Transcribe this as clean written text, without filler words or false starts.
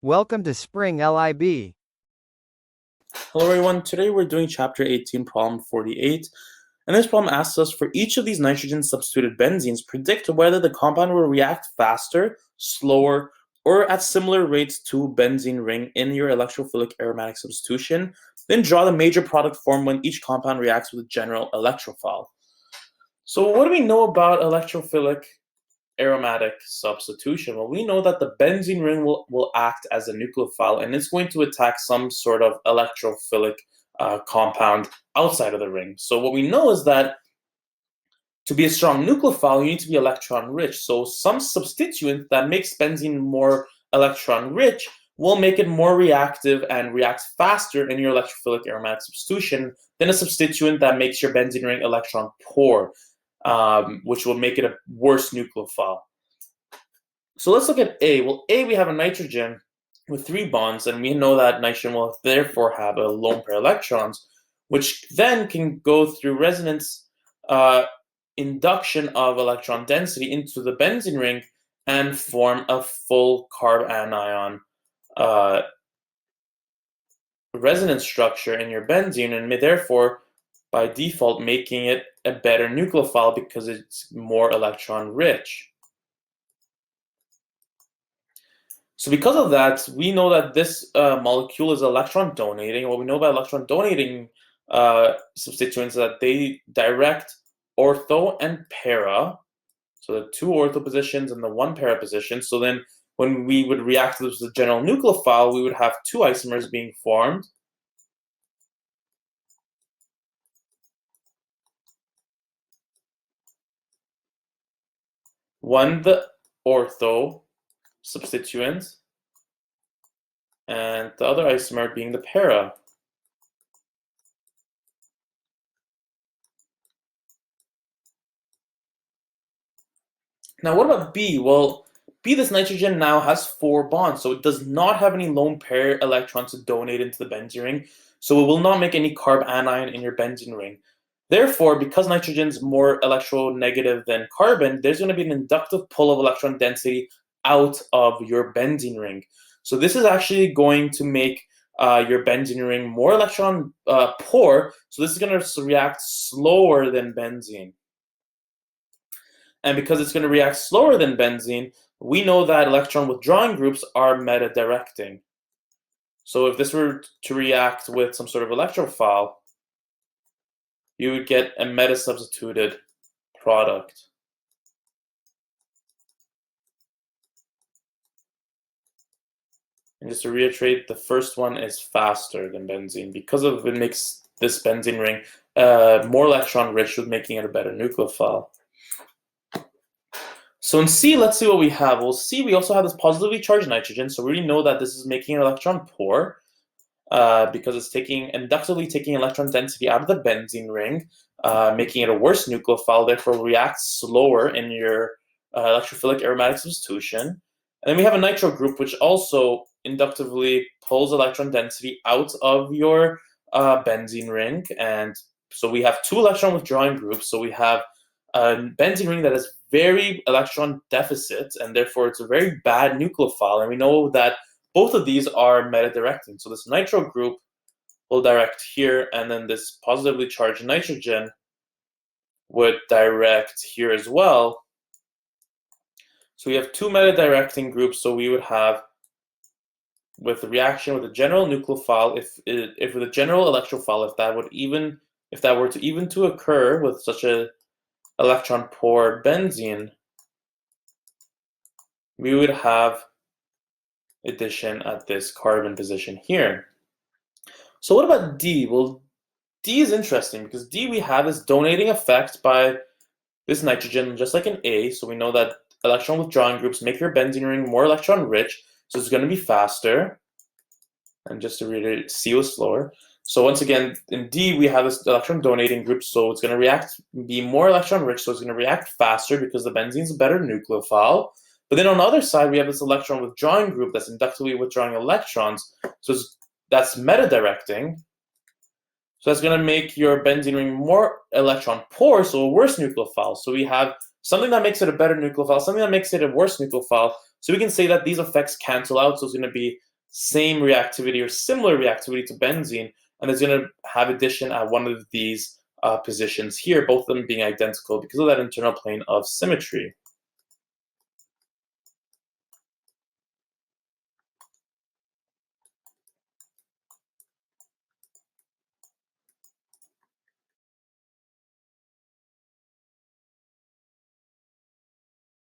Welcome to Spring LIB. Hello everyone, today we're doing chapter 18, problem 48, and this problem asks us for each of these nitrogen substituted benzenes, predict whether the compound will react faster, slower, or at similar rates to benzene ring in your electrophilic aromatic substitution. Then draw the major product form when each compound reacts with a general electrophile. So what do we know about electrophilic aromatic substitution? Well, we know that the benzene ring will act as a nucleophile, and it's going to attack some sort of electrophilic compound outside of the ring. So what we know is that to be a strong nucleophile, you need to be electron rich. So some substituent that makes benzene more electron rich will make it more reactive and reacts faster in your electrophilic aromatic substitution than a substituent that makes your benzene ring electron poor. Which will make it a worse nucleophile. So let's look at A. Well, A, we have a nitrogen with 3 bonds, and we know that nitrogen will therefore have a lone pair of electrons, which then can go through resonance induction of electron density into the benzene ring and form a full carb anion resonance structure in your benzene, and may therefore by default making it a better nucleophile because it's more electron rich. So because of that, we know that this molecule is electron donating. What we know about electron donating substituents is that they direct ortho and para. So the 2 ortho positions and the 1 para position. So then when we would react with the general nucleophile, we would have 2 isomers being formed. One, the ortho substituent, and the other isomer being the para. Now, what about B? Well, B, this nitrogen now has 4 bonds, so it does not have any lone pair electrons to donate into the benzene ring, so it will not make any carb anion in your benzene ring. Therefore, because nitrogen is more electronegative than carbon, there's going to be an inductive pull of electron density out of your benzene ring. So this is actually going to make your benzene ring more electron poor. So this is going to react slower than benzene. And because it's going to react slower than benzene, we know that electron withdrawing groups are meta-directing. So if this were to react with some sort of electrophile, you would get a meta-substituted product. And just to reiterate, the first one is faster than benzene because of it makes this benzene ring more electron rich, with making it a better nucleophile. So in C, let's see what we have. Well, C, we also have this positively charged nitrogen, so we already know that this is making an electron poor. Because it's inductively taking electron density out of the benzene ring, making it a worse nucleophile, therefore reacts slower in your electrophilic aromatic substitution. And then we have a nitro group, which also inductively pulls electron density out of your benzene ring. And so we have 2 electron withdrawing groups. So we have a benzene ring that is very electron deficit, and therefore it's a very bad nucleophile. And we know that both of these are meta-directing. So this nitro group will direct here, and then this positively charged nitrogen would direct here as well. So we have 2 meta-directing groups. So we would have, with the reaction with a general nucleophile, if with a general electrophile, if that were to even to occur with such a electron poor benzene, we would have addition at this carbon position here. So what about D? Well, D is interesting because D we have is donating effect by this nitrogen, just like in A. So we know that electron withdrawing groups make your benzene ring more electron rich, so it's going to be faster. And just to reiterate, C was slower. So once again, in D we have this electron donating group, so it's going to be more electron rich, so it's going to react faster because the benzene is a better nucleophile. But then on the other side, we have this electron withdrawing group that's inductively withdrawing electrons. So that's meta-directing. So that's going to make your benzene ring more electron poor, so a worse nucleophile. So we have something that makes it a better nucleophile, something that makes it a worse nucleophile. So we can say that these effects cancel out. So it's going to be same reactivity or similar reactivity to benzene, and it's going to have addition at one of these positions here, both of them being identical because of that internal plane of symmetry.